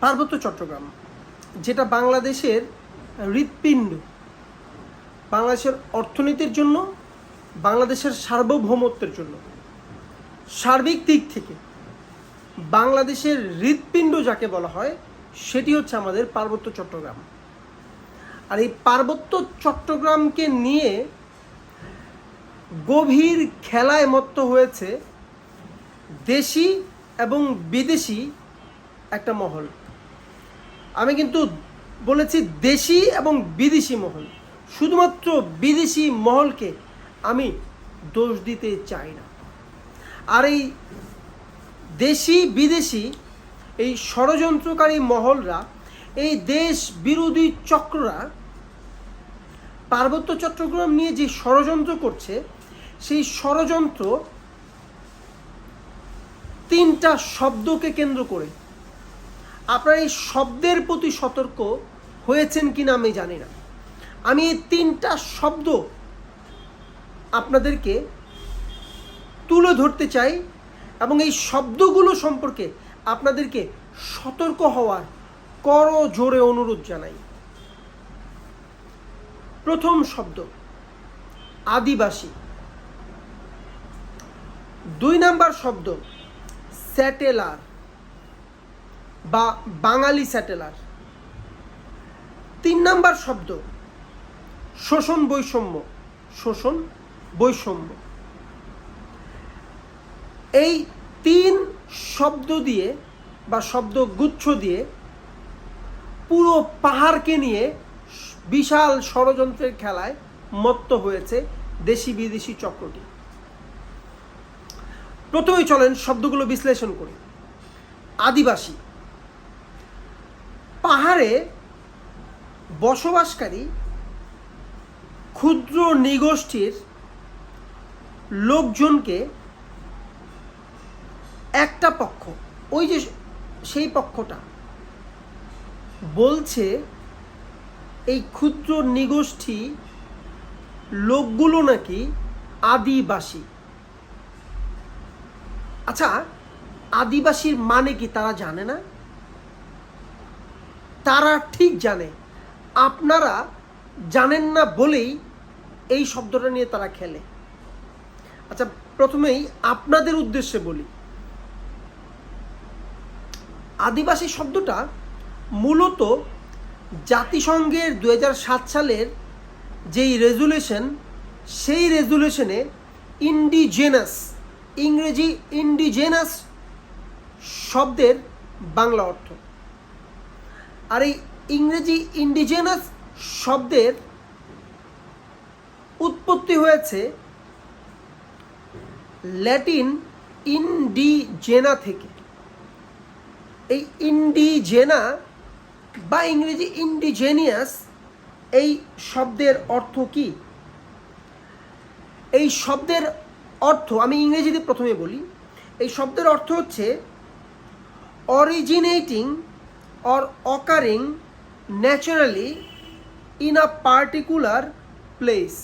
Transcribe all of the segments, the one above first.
পার্বত্য চট্টগ্রাম, যেটা বাংলাদেশের হৃৎপিণ্ড, বাংলাদেশের অর্থনীতির জন্য, বাংলাদেশের সার্বভৌমত্বের জন্য, সার্বিক দিক থেকে বাংলাদেশের হৃৎপিণ্ড যাকে বলা হয়, সেটি হচ্ছে আমাদের পার্বত্য চট্টগ্রাম। আর এই পার্বত্য চট্টগ্রামকে নিয়ে গভীর খেলায় মত্ত হয়েছে দেশি এবং বিদেশি একটা মহল। আমি কিন্তু বলেছি দেশি এবং বিদেশি মহল, শুধুমাত্র বিদেশি মহলকে আমি দোষ দিতে চাই না। আর এই দেশি বিদেশি এই ষড়যন্ত্রকারী মহলরা, এই দেশ বিরোধী চক্ররা পার্বত্য চট্টগ্রাম নিয়ে যে ষড়যন্ত্র করছে, সেই ষড়যন্ত্র তিনটা শব্দকে কেন্দ্র করে। আপনারা এই শব্দের প্রতি সতর্ক হয়েছেন কিনা আমি জানি না। আমি এই তিনটা শব্দ আপনাদেরকে তুলে ধরতে চাই এবং এই শব্দগুলো সম্পর্কে আপনাদেরকে সতর্ক হওয়ার করজোরে অনুরোধ জানাই। প্রথম শব্দ আদিবাসী, 2 নাম্বার শব্দ স্যাটেলার বা বাঙালি স্যাটেলার, 3 নাম্বার শব্দ শোষণ বৈষম্য, শোষণ বৈষম্য। এই 3 শব্দ দিয়ে বা শব্দগুচ্ছ দিয়ে পুরো পাহাড়কে নিয়ে বিশাল ষড়যন্ত্রের খেলায় মত্ত হয়েছে দেশি বিদেশি চক্রটি। প্রথমেই চলেন শব্দগুলো বিশ্লেষণ করি। আদিবাসী, পাহাড়ে বসবাসকারী ক্ষুদ্র নৃগোষ্ঠীর লোকজনকে একটা পক্ষ, ওই যে সেই পক্ষটা বলছে এই ক্ষুদ্র নৃগোষ্ঠী লোকগুলো নাকি আদিবাসী। আচ্ছা, আদিবাসীর মানে কি তারা জানে না? তারা ঠিক জানে, আপনারা জানেন না বলেই এই শব্দটা নিয়ে তারা খেলে। আচ্ছা, প্রথমেই আপনাদের উদ্দেশ্যে বলি, আদিবাসী শব্দটা মূলত জাতিসংঘের 2007 সালের যেই রেজুলেশন, সেই রেজুলেশনে ইন্ডিজেনাস, ইংরেজি ইন্ডিজেনাস শব্দের বাংলা অর্থ। আর এই ইংরেজি ইন্ডিজেনাস শব্দের উৎপত্তি হয়েছে ল্যাটিন ইন্ডিজেনা থেকে। এই ইন্ডিজেনা বা ইংরেজি ইন্ডিজেনিয়াস, এই শব্দের অর্থ কি? এই শব্দের অর্থ আমি ইংরেজিতে প্রথমে বলি। এই শব্দের অর্থ হচ্ছে originating or occurring naturally in a particular place,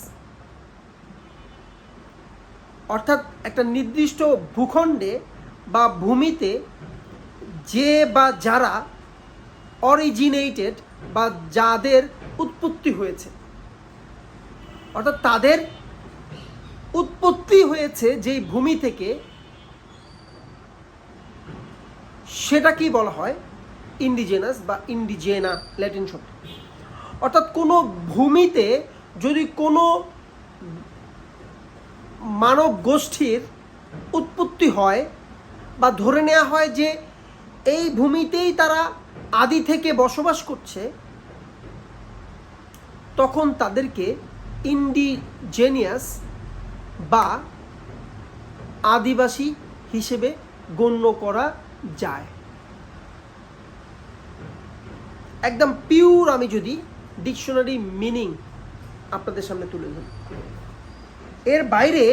অর্থাৎ একটা নির্দিষ্ট ভূখণ্ডে বা ভূমিতে যে বা যারা অরিজিনেটেড বা যাদের উৎপত্তি হয়েছে, অর্থাৎ তাদের উৎপত্তি হয়েছে যেই ভূমি থেকে, সেটা কি বলা হয়? ইন্ডিজেনাস বা ইন্ডিজেনা, ল্যাটিন শব্দ। অর্থাৎ কোনো ভূমিতে যদি কোনো মানব গোষ্ঠীর উৎপত্তি হয় বা ধরে নেওয়া হয় যে এই ভূমিতেই তারা আদি থেকে বসবাস করছে, তখন তাদেরকে ইন্ডিজেনিয়াস বা আদিবাসী হিসেবে গণ্য করা যায়। একদম পিওর আমি যদি ডিকশনারি মিনিং আপনাদের সামনে তুলে ধরি, এর বাইরে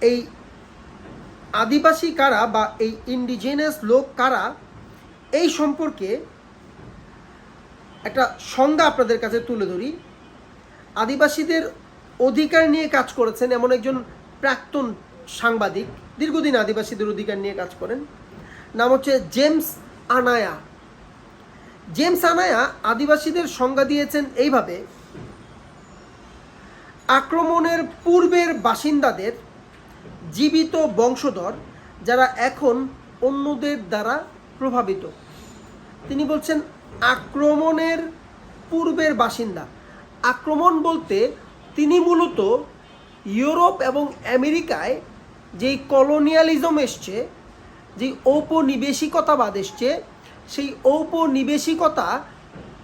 এই আদিবাসী কারা বা এই ইন্ডিজেনাস লোক কারা, এই সম্পর্কে একটা সংজ্ঞা আপনাদের কাছে তুলে ধরি। আদিবাসীদের অধিকার নিয়ে কাজ করেছেন এমন একজন প্রাক্তন সাংবাদিক, দীর্ঘদিন আদিবাসীদের অধিকার নিয়ে কাজ করেন, নাম হচ্ছে জেমস আনায়া। জেমস আনায়া আদিবাসীদের সংজ্ঞা দিয়েছেন এইভাবে: আক্রমণের পূর্বের বাসিন্দাদের জীবিত বংশধর যারা এখন অন্যদের দ্বারা প্রভাবিত। তিনি বলছেন আক্রমণের পূর্বের বাসিন্দা। আক্রমণ বলতে তিনি মূলত ইউরোপ এবং আমেরিকায় যেই কলোনিয়ালিজম এসছে, যেই ঔপনিবেশিকতাবাদ এসছে, সেই ঔপনিবেশিকতা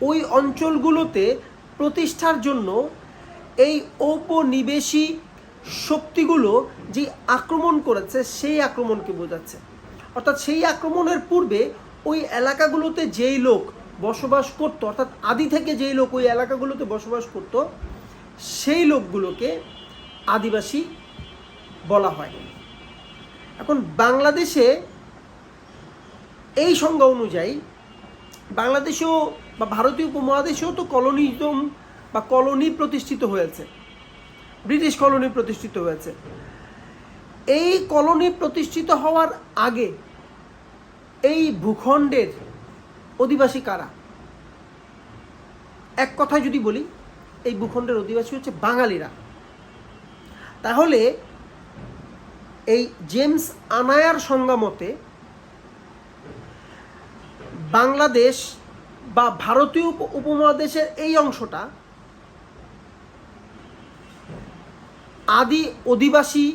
ওই অঞ্চলগুলোতে প্রতিষ্ঠার জন্য এই ঔপনিবেশী শক্তিগুলো যে আক্রমণ করেছে সেই আক্রমণকে বোঝাচ্ছে। অর্থাৎ সেই আক্রমণের পূর্বে ওই এলাকাগুলোতে যেই লোক বসবাস করতো, অর্থাৎ আদি থেকে যেই লোক ওই এলাকাগুলোতে বসবাস করতো, সেই লোকগুলোকে আদিবাসী বলা হয়। এখন বাংলাদেশে এই সংজ্ঞা অনুযায়ী বাংলাদেশেও বা ভারতীয় উপমহাদেশেও তো কলোনিজম বা কলোনি প্রতিষ্ঠিত হয়েছে, ব্রিটিশ কলোনি প্রতিষ্ঠিত হয়েছে। এই কলোনি প্রতিষ্ঠিত হওয়ার আগে এই ভূখণ্ডের অধিবাসী কারা? এক কথায় যদি বলি, এই ভূখণ্ডের অধিবাসী হচ্ছে বাঙালিরা। তাহলে এই জেমস আনায়ার সংজ্ঞা মতে বাংলাদেশ বা ভারতীয় উপমহাদেশের এই অংশটা আদি অধিবাসী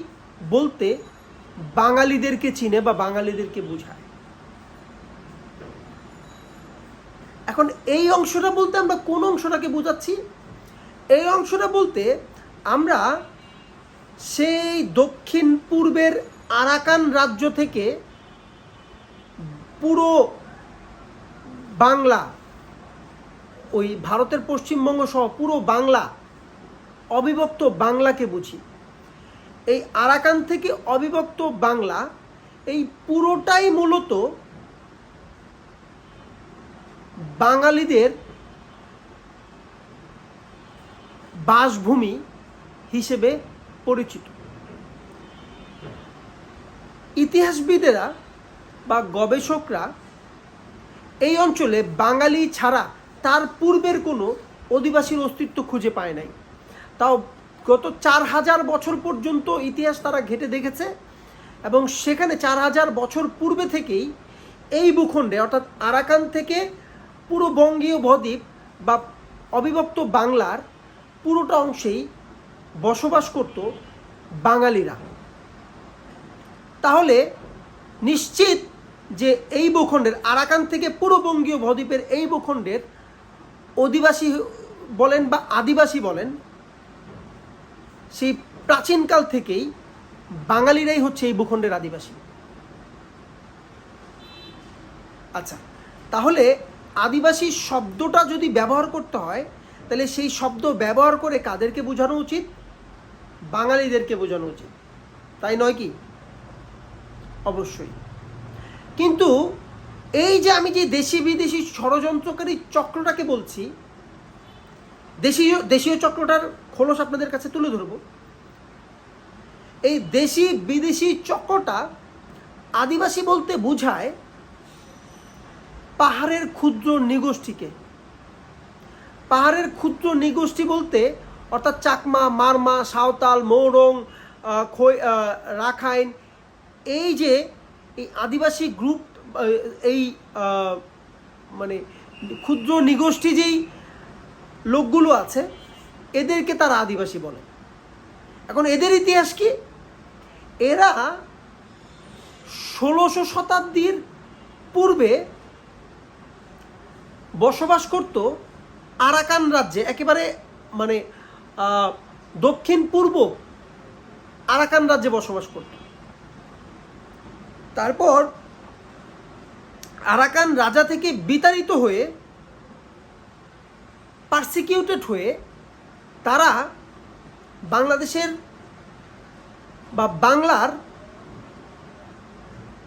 বলতে বাঙালিদেরকে চিনে বা বাঙালিদেরকে বোঝায়। এখন এই অংশটা বলতে আমরা কোন অংশটাকে বোঝাচ্ছি? এই অংশটা বলতে আমরা সেই দক্ষিণ পূর্বের আরাকান রাজ্য থেকে পুরো বাংলা, ওই ভারতের পশ্চিমবঙ্গ সহ পুরো বাংলা, অবিভক্ত বাংলাকে বুঝি। এই আরাকান থেকে অবিভক্ত বাংলা, এই পুরোটাই মূলত বাঙালিদের বাসভূমি হিসেবে পরিচিত। ইতিহাসবিদেরা বা গবেষকরা এই অঞ্চলে বাঙালি ছাড়া তার পূর্বের কোনো অধিবাসীর অস্তিত্ব খুঁজে পায় নাই। তাও গত 4000 বছর পর্যন্ত ইতিহাস তারা ঘেঁটে দেখেছে, এবং সেখানে 4000 বছর পূর্বে থেকেই এই ভূখণ্ডে অর্থাৎ আরাকান থেকে পুরো বঙ্গীয় বদ্বীপ বা অবিভক্ত বাংলার পুরোটা অংশেই বসবাস করত বাঙালিরা। তাহলে নিশ্চিত যে এই ভূখণ্ডের আরাকান থেকে পুরো বঙ্গীয় বদ্বীপের এই ভূখণ্ডের অধিবাসী বলেন বা আদিবাসী বলেন, সেই প্রাচীনকাল থেকেই বাঙালিরাই হচ্ছে এই ভূখণ্ডের আদিবাসী। আচ্ছা, তাহলে আদিবাসী শব্দটা যদি ব্যবহার করতে হয়, তাহলে সেই শব্দ ব্যবহার করে কাদেরকে বোঝানো উচিত? বাঙালিদেরকে বোঝানো উচিত, তাই নয় কি? অবশ্যই। কিন্তু এই যে আমি যে দেশি বিদেশি ষড়যন্ত্রকারী চক্রটাকে বলছি, দেশীয় চক্রটার খোলস আপনাদের কাছে তুলে ধরব। এই দেশি বিদেশি চক্রটা আদিবাসী বলতে বোঝায় পাহাড়ের ক্ষুদ্র নিগোষ্ঠীকে। পাহাড়ের ক্ষুদ্র নিগোষ্ঠী বলতে অর্থাৎ চাকমা, মারমা, সাঁওতাল, মৌরং, রাখাইন, এই যে এই আদিবাসী গ্রুপ, এই মানে ক্ষুদ্র নিগোষ্ঠী যেই লোকগুলো আছে, এদেরকে তারা আদিবাসী বলে। এখন এদের ইতিহাস কি? এরা 1600 শতাব্দীর পূর্বে বসবাস করত আরাকান রাজ্যে, একেবারে মানে দক্ষিণ পূর্ব আরাকান রাজ্যে বসবাস করত। তারপর আরাকান রাজা থেকে বিতাড়িত হয়ে, পারসিকিউটেড হয়ে, তারা বাংলাদেশের বা বাংলার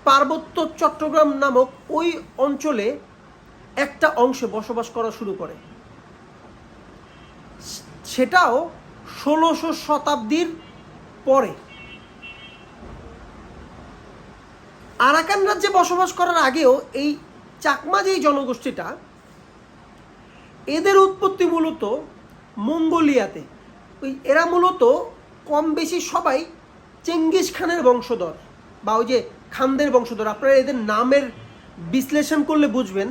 পার্বত্য চট্টগ্রাম নামক ওই অঞ্চলে একটা অংশে বসবাস করা শুরু করে। সেটাও 1600 শতাব্দীর পরে। আরাকান রাজ্যে বসবাস করার আগেও এই চাকমা যেই জনগোষ্ঠীটা, এদের উৎপত্তি মূলত মঙ্গোলিয়াতে। এরা মূলত কম বেশি সবাই চেঙ্গিস খানের বংশধর, বা ওই যে খানদের বংশধর। আপনারা এদের নামের বিশ্লেষণ করলে বুঝবেন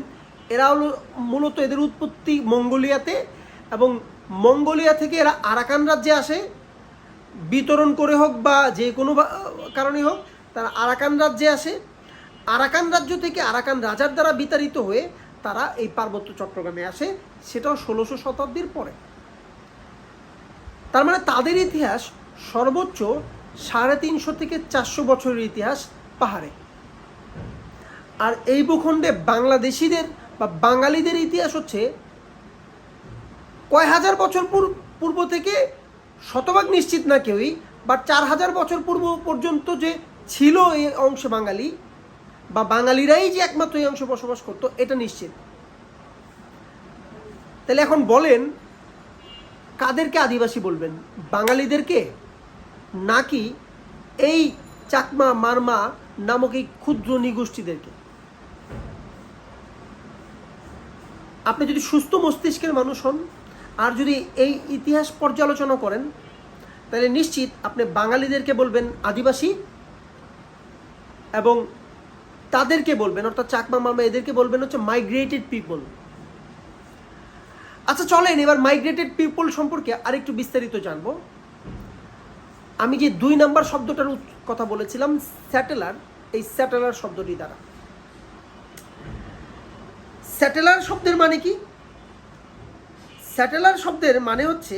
এরা হলো মূলত এদের উৎপত্তি মঙ্গোলিয়াতে, এবং মঙ্গোলিয়া থেকে এরা আরাকান রাজ্যে আসে, বিতরণ করে হোক বা যে কোনো কারণে হোক তারা আরাকান রাজ্যে আসে। আরাকান রাজ্য থেকে আরাকান রাজার দ্বারা বিতাড়িত হয়ে তারা এই পার্বত্য চট্টগ্রামে আসে, সেটাও 16শো শতাব্দীর পরে। তার মানে তাদের ইতিহাস সর্বোচ্চ 350 থেকে 400 বছরের ইতিহাস পাহাড়ে। আর এই ভূখণ্ডে বাংলাদেশিদের বা বাঙালিদের ইতিহাস হচ্ছে কয় হাজার বছর পূর্ব থেকে, শতভাগ নিশ্চিত না কেউই, বাট 4000 বছর পূর্ব পর্যন্ত যে ছিল এই অংশে বাঙালি, বা বাঙালিরাই যে একমাত্র এই অংশে বসবাস করতো, এটা নিশ্চিত। তাহলে এখন বলেন কাদেরকে আদিবাসী বলবেন, বাঙালিদেরকে নাকি এই চাকমা মারমা নামক এই ক্ষুদ্র নিগোষ্ঠীদেরকে? আপনি যদি সুস্থ মস্তিষ্কের মানুষ হন আর যদি এই ইতিহাস পর্যালোচনা করেন, তাহলে নিশ্চিত আপনি বাঙালিদেরকে বলবেন আদিবাসী, এবং তাদেরকে বলবেন, অর্থাৎ চাকমা মারমা এদেরকে বলবেন হচ্ছে মাইগ্রেটেড পিপল। আচ্ছা চলেন এবার মাইগ্রেটেড পিপল সম্পর্কে আরেকটু বিস্তারিত জানবো। আমি যে 2 নাম্বার শব্দটার কথা বলেছিলাম, স্যাটেলার, এই স্যাটেলার শব্দটি দ্বারা, স্যাটেলার শব্দের মানে কি? স্যাটেলার শব্দের মানে হচ্ছে,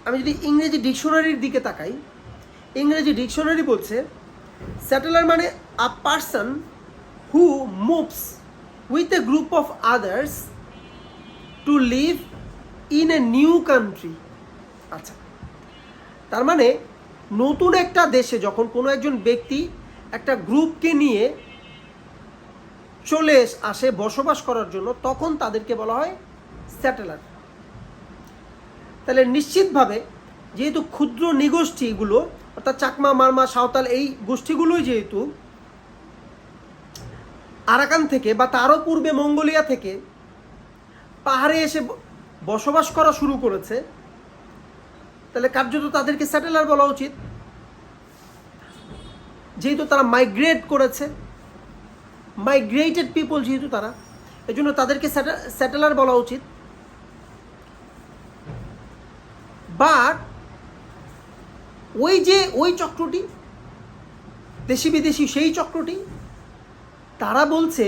আমি যদি ইংরেজি ডিকশনারির দিকে তাকাই, ইংরেজি ডিকশনারি বলছে স্যাটেলার মানে আ person who moves with a group of others to live in a new country. আচ্ছা, তার মানে নতুন একটা দেশে যখন কোনো একজন ব্যক্তি একটা গ্রুপকে নিয়ে চলে আসে বসবাস করার জন্য, তখন তাদেরকে বলা হয় স্যাটেলার। তাহলে নিশ্চিতভাবে যেহেতু ক্ষুদ্র নিগোষ্ঠীগুলো, অর্থাৎ চাকমা মারমা সাঁওতাল এই গোষ্ঠীগুলোই যেহেতু আরাকান থেকে বা তারও পূর্বে মঙ্গোলিয়া থেকে পাহাড়ে এসে বসবাস করা শুরু করেছে, তাহলে কার্যত তাদেরকে স্যাটেলার বলা উচিত। যেহেতু তারা মাইগ্রেট করেছে, মাইগ্রেটেড পিপল যেহেতু তারা, এই জন্য তাদেরকে স্যাটেলার বলা উচিত। বাট ওই চক্রটি, দেশি বিদেশি সেই চক্রটি, তারা বলছে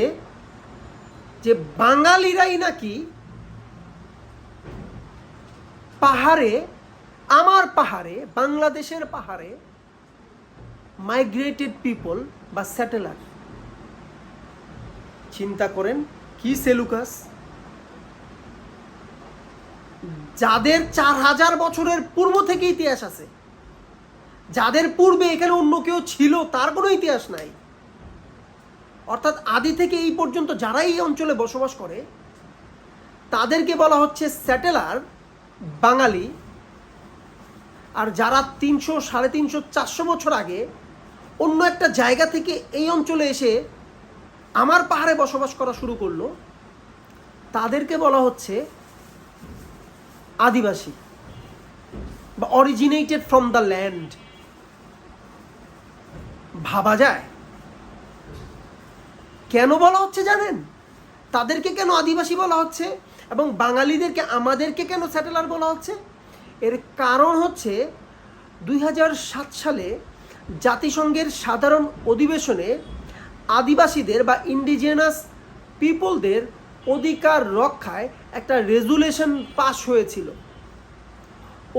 যে বাঙালিরাই নাকি পাহাড়ে, আমার পাহাড়ে, বাংলাদেশের পাহাড়ে মাইগ্রেটেড পিপল বা স্যাটেলার। চিন্তা করেন কি সেলুকাস, যাদের 4000 বছরের পূর্ব থেকে ইতিহাস আছে, যাদের পূর্বে এখানে অন্য কেউ ছিল তার কোনো ইতিহাস নাই। অর্থাৎ আদি থেকে এই পর্যন্ত যারা এই অঞ্চলে বসবাস করে তাদেরকে বলা হচ্ছে স্যাটেলার, বাঙালি। আর যারা 300, 350, 400 বছর আগে অন্য একটা জায়গা থেকে এই অঞ্চলে এসে আমার পাহাড়ে বসবাস করা শুরু করলো, তাদেরকে বলা হচ্ছে আদিবাসী বা অরিজিনেটেড ফ্রম দ্য ল্যান্ড। ভাবা যায়? কেন বলা হচ্ছে জানেন? তাদেরকে কেন আদিবাসী বলা হচ্ছে এবং বাঙালিদেরকে, আমাদেরকে কেন স্যাটেলার বলা হচ্ছে? এর কারণ হচ্ছে 2007 সালে জাতিসংঘের সাধারণ অধিবেশনে আদিবাসীদের বা ইন্ডিজিনাস পিপলদের অধিকার রক্ষায় একটা রেজুলেশন পাস হয়েছিল।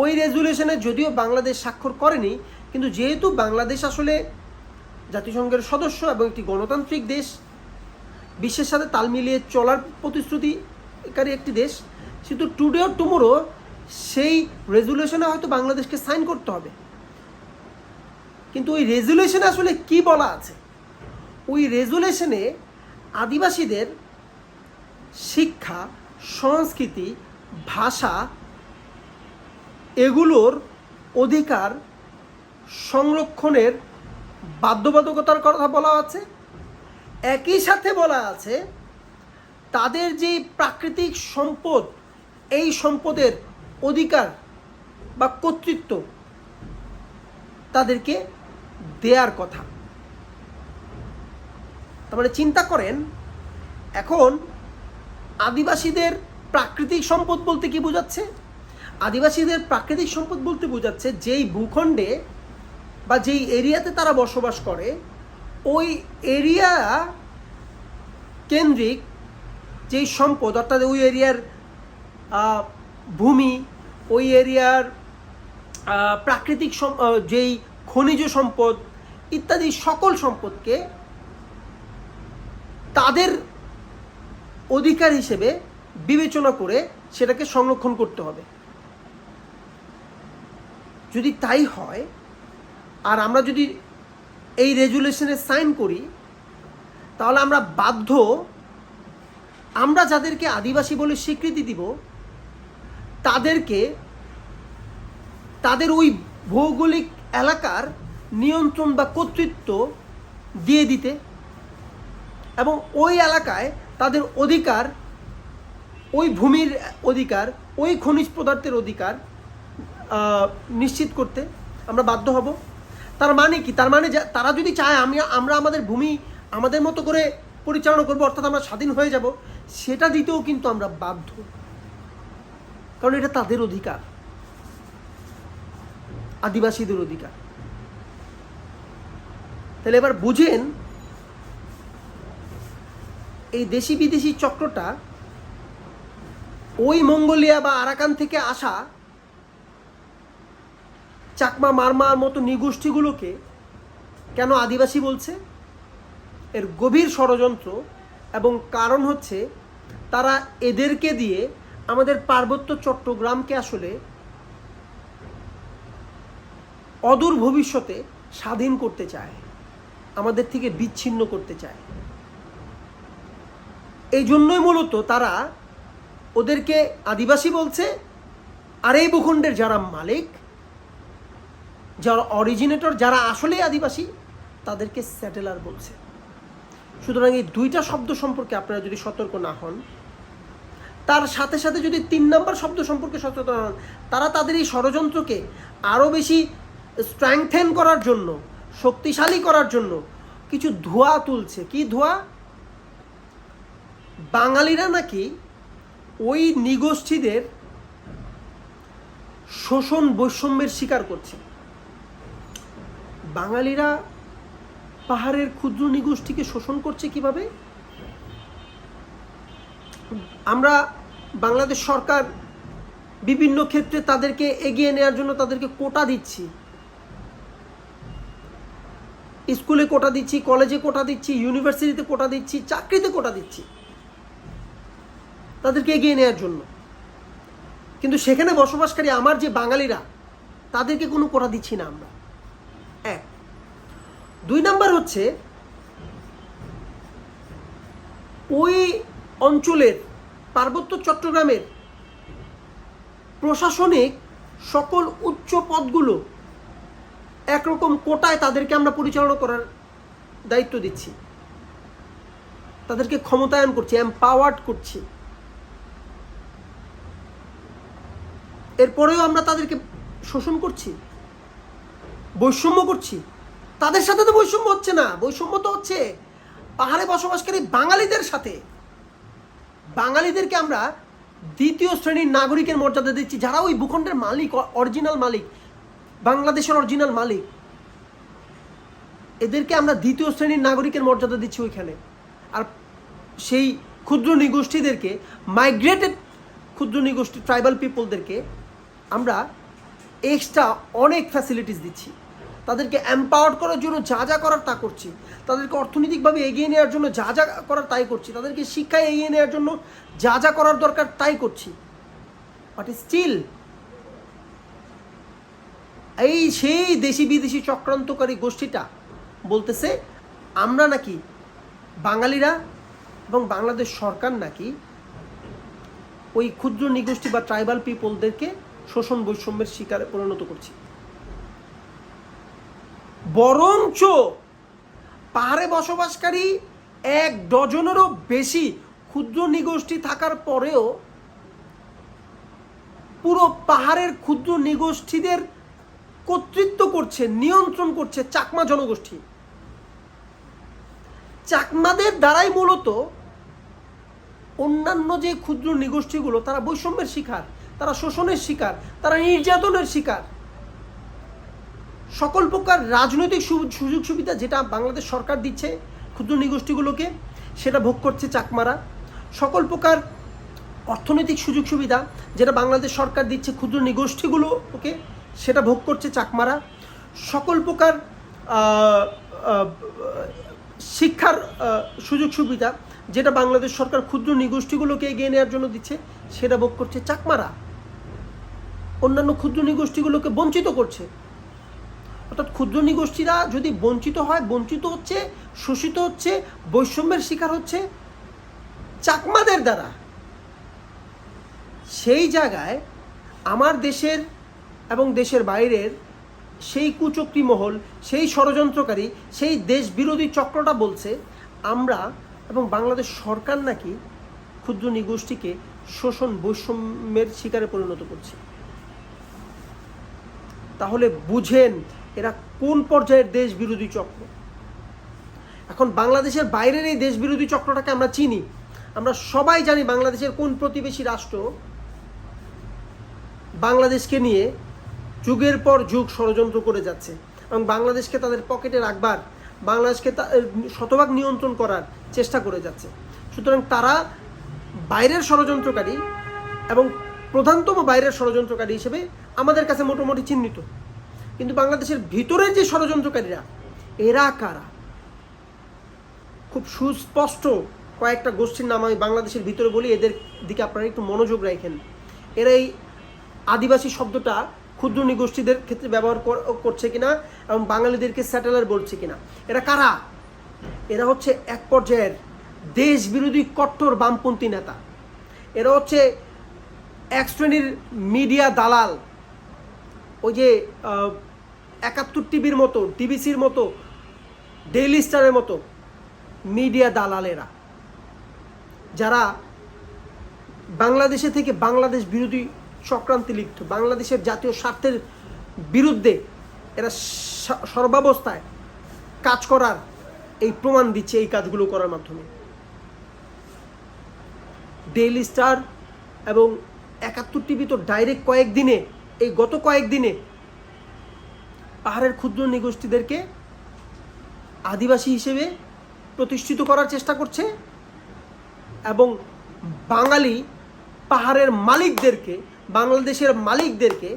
ওই রেজুলেশনে যদিও বাংলাদেশ স্বাক্ষর করেনি, কিন্তু যেহেতু বাংলাদেশ আসলে জাতিসংঘের সদস্য এবং একটি গণতান্ত্রিক দেশ, বিশ্বের সাথে তাল মিলিয়ে চলার প্রতিশ্রুতিকারী একটি দেশ, সেহেতু টুডে অর টুমোরো সেই রেজুলেশনে হয়তো বাংলাদেশকে সাইন করতে হবে। কিন্তু ওই রেজুলেশনে আসলে কি বলা আছে? ওই রেজুলেশনে আদিবাসীদের শিক্ষা, সংস্কৃতি, ভাষা এগুলোর অধিকার সংরক্ষণের বাধ্যবাধকতার কথা বলা আছে, একই সাথে বলা আছে তাদের যে প্রাকৃতিক সম্পদ, এই সম্পদের অধিকার বা কর্তৃত্ব তাদেরকে দেয়ার কথা। তার মানে চিন্তা করেন, এখন আদিবাসীদের প্রাকৃতিক সম্পদ বলতে কি বোঝাচ্ছে? আদিবাসীদের প্রাকৃতিক সম্পদ বলতে বোঝাচ্ছে যেই ভূখণ্ডে বা যেই এরিয়াতে তারা বসবাস করে, ওই এরিয়া কেন্দ্রিক যেই সম্পদ, অর্থাৎ ওই এরিয়ার ভূমি, ওই এরিয়ার প্রাকৃতিক যেই খনিজ সম্পদ ইত্যাদি সকল সম্পদকে তাদের অধিকার হিসেবে বিবেচনা করে সেটাকে সংরক্ষণ করতে হবে। যদি তাই হয়, আর আমরা যদি এই রেজুলেশনে সাইন করি, তাহলে আমরা বাধ্য, আমরা যাদেরকে আদিবাসী বলে স্বীকৃতি দিব তাদেরকে তাদের ওই ভৌগোলিক এলাকার নিয়ন্ত্রণ বা কর্তৃত্ব দিয়ে দিতে, এবং ওই এলাকায় তাদের অধিকার, ওই ভূমির অধিকার, ওই খনিজ পদার্থের অধিকার নিশ্চিত করতে আমরা বাধ্য হব। তার মানে কি? তার মানে তারা যদি চায় আমরা আমাদের ভূমি আমাদের মতো করে পরিচালনা করবো, অর্থাৎ আমরা স্বাধীন হয়ে যাব, সেটা দিতেও কিন্তু আমরা বাধ্য, কারণ এটা তাদের অধিকার, আদিবাসীদের অধিকার। তাহলে এবার বুঝেন এই দেশি বিদেশি চক্রটা ওই মঙ্গোলিয়া বা আরাকান থেকে আসা চাকমা মারমার মতো নৃগোষ্ঠীগুলোকে কেন আদিবাসী বলছে? এর গভীর ষড়যন্ত্র এবং কারণ হচ্ছে তারা এদেরকে দিয়ে আমাদের পার্বত্য চট্টগ্রামকে আসলে অদূর ভবিষ্যতে স্বাধীন করতে চায়, আমাদের থেকে বিচ্ছিন্ন করতে চায়। এই জন্যই মূলত তারা ওদেরকে আদিবাসী বলছে, আর এই ভূখণ্ডের যারা মালিক, যারা অরিজিনেটর, যারা আসলেই আদিবাসী, তাদেরকে সেটেলার বলছে। সুতরাং এই দুইটা শব্দ সম্পর্কে আপনারা যদি সতর্ক না হন, তার সাথে সাথে যদি 3 নম্বর শব্দ সম্পর্কে সচেতন হন, তারা তাদের এই ষড়যন্ত্রকে আরও বেশি স্ট্রেংথেন করার জন্য, শক্তিশালী করার জন্য কিছু ধোঁয়া তুলছে। কি ধোঁয়া? বাঙালিরা নাকি ওই নৃগোষ্ঠীদের শোষণ বৈষম্যের শিকার করছে। বাঙালিরা পাহাড়ের ক্ষুদ্র নৃগোষ্ঠীকে শোষণ করছে কিভাবে? আমরা বাংলাদেশ সরকার বিভিন্ন ক্ষেত্রে তাদেরকে এগিয়ে নেওয়ার জন্য তাদেরকে কোটা দিচ্ছি, স্কুলে কোটা দিচ্ছি, কলেজে কোটা দিচ্ছি, ইউনিভার্সিটিতে কোটা দিচ্ছি, চাকরিতে কোটা দিচ্ছি, তাদেরকে এগিয়ে নেওয়ার জন্য। কিন্তু সেখানে বসবাসকারী আমার যে বাঙালিরা, তাদেরকে কোনো কোটা দিচ্ছি না আমরা। 1 2 নাম্বার হচ্ছে ওই অঞ্চলের পার্বত্য চট্টগ্রামের প্রশাসনিক সকল উচ্চ পদগুলো একরকম কোটায় তাদেরকে আমরা পরিচালনা করার দায়িত্ব দিচ্ছি, তাদেরকে ক্ষমতায়ন করছি, এম্পাওয়ার্ড করছি। এরপরেও আমরা তাদেরকে শোষণ করছি, বৈষম্য করছি। তাদের সাথে তো বৈষম্য হচ্ছে না, বৈষম্য তো হচ্ছে পাহাড়ে বসবাসকারী বাঙালিদের সাথে। বাঙালিদেরকে আমরা দ্বিতীয় শ্রেণীর নাগরিকের মর্যাদা দিচ্ছি, যারা ওই ভূখণ্ডের মালিক, অরিজিনাল মালিক, বাংলাদেশের অরিজিনাল মালিক। এদেরকে আমরা দ্বিতীয় শ্রেণীর নাগরিকের মর্যাদা দিচ্ছি ওইখানে। আর সেই ক্ষুদ্র নৃগোষ্ঠীদেরকে, মাইগ্রেটেড ক্ষুদ্র নৃগোষ্ঠী ট্রাইবাল পিপলদেরকে আমরা এক্সট্রা অনেক ফ্যাসিলিটিস দিচ্ছি, তাদেরকে এম্পাওয়ার্ড করার জন্য যা যা করার তা করছি, তাদেরকে অর্থনৈতিকভাবে এগিয়ে নেওয়ার জন্য যা যা করার তাই করছি, তাদেরকে শিক্ষায় এগিয়ে নেওয়ার জন্য যা যা করার দরকার তাই করছি। বাট স্টিল এই সেই দেশি বিদেশি চক্রান্তকারী গোষ্ঠীটা বলতেছে আমরা নাকি, বাঙালিরা এবং বাংলাদেশ সরকার নাকি ওই ক্ষুদ্র নৃগোষ্ঠী বা ট্রাইবাল পিপলদেরকে শোষণ বৈষম্যের শিকারে পরিণত করছি। বরঞ্চ পাহাড়ে বসবাসকারী 1 ডজনেরও বেশি ক্ষুদ্র নৃগোষ্ঠী থাকার পরেও পুরো পাহাড়ের ক্ষুদ্র নৃগোষ্ঠীদের কর্তৃত্ব করছে, নিয়ন্ত্রণ করছে চাকমা জনগোষ্ঠী। চাকমাদের দ্বারাই মূলত অন্যান্য যে ক্ষুদ্র নৃগোষ্ঠীগুলো তারা বৈষম্যের শিকার, তারা শোষণের শিকার, তারা নির্যাতনের শিকার। সকল প্রকার রাজনৈতিক সুযোগ সুবিধা যেটা বাংলাদেশ সরকার দিচ্ছে ক্ষুদ্র নৃগোষ্ঠীগুলোকে, সেটা ভোগ করছে চাকমারা। সকল প্রকার অর্থনৈতিক সুযোগ সুবিধা যেটা বাংলাদেশ সরকার দিচ্ছে ক্ষুদ্র নৃগোষ্ঠীগুলোকে, সেটা ভোগ করছে চাকমারা। সকল প্রকার শিক্ষার সুযোগ সুবিধা যেটা বাংলাদেশ সরকার ক্ষুদ্র নৃগোষ্ঠীগুলোকে এগিয়ে নেওয়ার জন্য দিচ্ছে, সেটা ভোগ করছে চাকমারা। অন্যান্য ক্ষুদ্র নৃগোষ্ঠীগুলোকে বঞ্চিত করছে। অর্থাৎ ক্ষুদ্র নৃগোষ্ঠীরা যদি বঞ্চিত হয়, বঞ্চিত হচ্ছে, শোষিত হচ্ছে, বৈষম্যের শিকার হচ্ছে চাকমাদের দ্বারা। সেই জায়গায় আমার দেশের এবং দেশের বাইরের সেই কুচক্রী মহল, সেই ষড়যন্ত্রকারী, সেই দেশ বিরোধী চক্রটা বলছে আমরা এবং বাংলাদেশ সরকার নাকি ক্ষুদ্র নৃগোষ্ঠীকে শোষণ বৈষম্যের শিকারে পরিণত করছে। তাহলে বুঝেন এরা কোন পর্যায়ের দেশ বিরোধী চক্র। এখন বাংলাদেশের বাইরের এই দেশ বিরোধী চক্রটাকে আমরা চিনি, আমরা সবাই জানি বাংলাদেশের কোন প্রতিবেশী রাষ্ট্র বাংলাদেশকে নিয়ে যুগের পর যুগ ষড়যন্ত্র করে যাচ্ছে এবং বাংলাদেশকে তাদের পকেটে রাখবার, বাংলাদেশকে শতভাগ নিয়ন্ত্রণ করার চেষ্টা করে যাচ্ছে। সুতরাং তারা বাইরের ষড়যন্ত্রকারী এবং প্রধানতম বাইরের ষড়যন্ত্রকারী হিসেবে আমাদের কাছে মোটামুটি চিহ্নিত। কিন্তু বাংলাদেশের ভিতরের যে ষড়যন্ত্রকারীরা, এরা কারা? খুব সুস্পষ্ট কয়েকটা গোষ্ঠীর নাম আমি বাংলাদেশের ভিতরে বলি, এদের দিকে আপনারা একটু মনোযোগ রাখেন। এরা এই আদিবাসী শব্দটা ক্ষুদ্র নৃগোষ্ঠীদের ক্ষেত্রে ব্যবহার করছে কিনা এবং বাঙালিদেরকে স্যাটেলার বলছে কিনা। এরা কারা? এরা হচ্ছে এক পর্যায়ের দেশ বিরোধী কট্টর বামপন্থী নেতা। এরা হচ্ছে এক শ্রেণীর মিডিয়া দালাল। ওই যে 71 টিভির মতো, টিভিসির মতো, ডেইলি স্টারের মতো মিডিয়া দালালেরা, যারা বাংলাদেশে থেকে বাংলাদেশ বিরোধী চক্রান্তে লিপ্ত, বাংলাদেশের জাতীয় স্বার্থের বিরুদ্ধে এরা সর্বাবস্থায় কাজ করার এই প্রমাণ দিচ্ছে এই কাজগুলো করার মাধ্যমে। ডেইলি স্টার এবং 71 টিভি তো ডাইরেক্ট কয়েকদিনে, এই গত কয়েকদিনে পাহাড়ের ক্ষুদ্র নৃগোষ্ঠীদেরকে আদিবাসী হিসেবে প্রতিষ্ঠিত করার চেষ্টা করছে এবং বাঙালি পাহাড়ের মালিকদেরকে, বাংলাদেশের মালিকদেরকে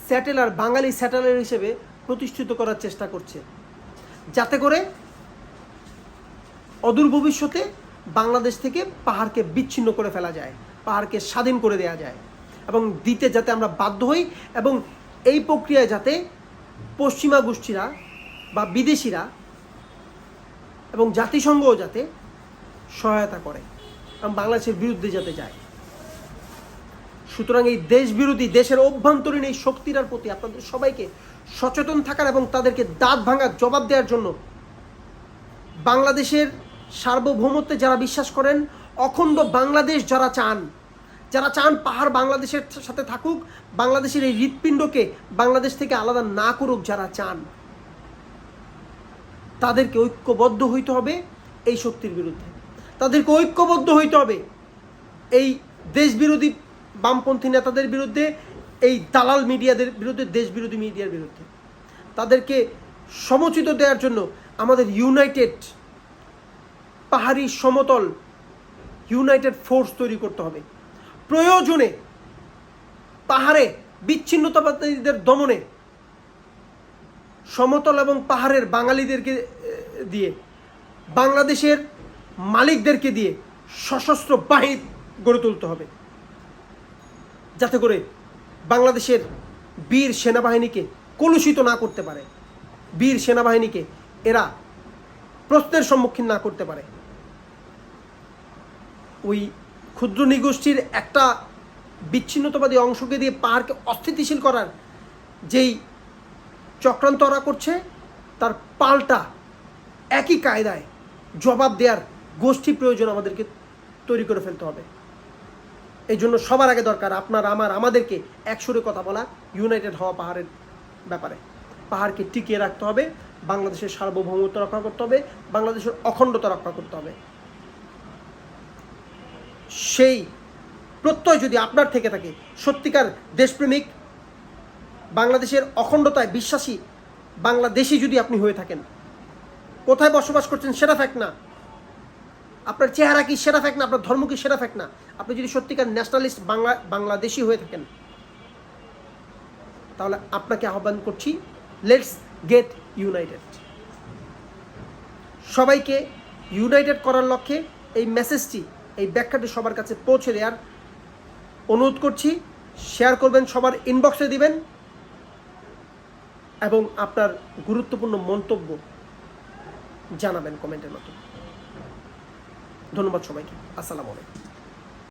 স্যাটেলার, বাঙালি স্যাটেলার হিসেবে প্রতিষ্ঠিত করার চেষ্টা করছে, যাতে করে অদূর ভবিষ্যতে বাংলাদেশ থেকে পাহাড়কে বিচ্ছিন্ন করে ফেলা যায়, পাহাড়কে স্বাধীন করে দেওয়া যায় এবং দিতে যাতে আমরা বাধ্য হই এবং এই প্রক্রিয়ায় যাতে পশ্চিমা গোষ্ঠীরা বা বিদেশিরা এবং জাতিসংঘও যাতে সহায়তা করে এবং বাংলাদেশের বিরুদ্ধে যাতে যায়। সুতরাং এই দেশ বিরোধী, দেশের অভ্যন্তরীণ এই শক্তিটার প্রতি আপনাদের সবাইকে সচেতন থাকার এবং তাদেরকে দাঁত ভাঙার জবাব দেওয়ার জন্য, বাংলাদেশের সার্বভৌমত্বে যারা বিশ্বাস করেন, অখণ্ড বাংলাদেশ যারা চান, পাহাড় বাংলাদেশের সাথে থাকুক, বাংলাদেশের এই হৃৎপিণ্ডকে বাংলাদেশ থেকে আলাদা না করুক, যারা চান, তাদেরকে ঐক্যবদ্ধ হইতে হবে এই শক্তির বিরুদ্ধে। তাদেরকে ঐক্যবদ্ধ হইতে হবে এই দেশ বিরোধী বামপন্থী নেতাদের বিরুদ্ধে, এই দালাল মিডিয়াদের বিরুদ্ধে, দেশ বিরোধী মিডিয়ার বিরুদ্ধে। তাদেরকে সমচিত দেওয়ার জন্য আমাদের ইউনাইটেড পাহাড়ি সমতল ইউনাইটেড ফোর্স তৈরি করতে হবে। প্রয়োজনে পাহাড়ে বিচ্ছিন্নতাবাদীদের দমনে সমতল এবং পাহাড়ের বাঙালিদেরকে দিয়ে, বাংলাদেশের মালিকদেরকে দিয়ে সশস্ত্র বাহিনী গড়ে তুলতে হবে, যাতে করে বাংলাদেশের বীর সেনাবাহিনীকে কলুষিত না করতে পারে, বীর সেনাবাহিনীকে এরা প্রশ্নের সম্মুখীন না করতে পারে। ওই ক্ষুদ্র নৃগোষ্ঠীর একটা বিচ্ছিন্নতাবাদী অংশকে দিয়ে পাহাড়কে অস্থিতিশীল করার যেই চক্রান্ত ওরা করছে, তার পাল্টা একই কায়দায় জবাব দেওয়ার গোষ্ঠী প্রয়োজন আমাদেরকে তৈরি করে ফেলতে হবে। এই জন্য সবার আগে দরকার আপনার আমাদেরকে একসুরে কথা বলা, ইউনাইটেড হওয়া পাহাড়ের ব্যাপারে। পাহাড়কে টিকিয়ে রাখতে হবে, বাংলাদেশের সার্বভৌমত্ব রক্ষা করতে হবে, বাংলাদেশের অখণ্ডতা রক্ষা করতে হবে। সেই প্রত্যয় যদি আপনার থেকে থাকে, সত্যিকার দেশপ্রেমিক, বাংলাদেশের অখণ্ডতায় বিশ্বাসী বাংলাদেশি যদি আপনি হয়ে থাকেন, কোথায় বসবাস করছেন সেটা ফ্যাক্ট না, আপনার চেহারা কি সেটা ফ্যাক্ট না, আপনার ধর্ম কি সেটা ফ্যাক্ট না, আপনি যদি সত্যিকার ন্যাশনালিস্ট বাংলাদেশি হয়ে থাকেন, তাহলে আপনাকে আহ্বান করছি, লেটস গেট ইউনাইটেড। সবাইকে ইউনাইটেড করার লক্ষ্যে এই মেসেজটি, এই ব্যাখ্যাটি সবার কাছে পৌঁছে দেওয়ার অনুরোধ করছি। শেয়ার করবেন, সবার ইনবক্সে দিবেন এবং আপনার গুরুত্বপূর্ণ মন্তব্য জানাবেন কমেন্টের মাধ্যমে। ধন্যবাদ সবাইকে। আসসালামু আলাইকুম।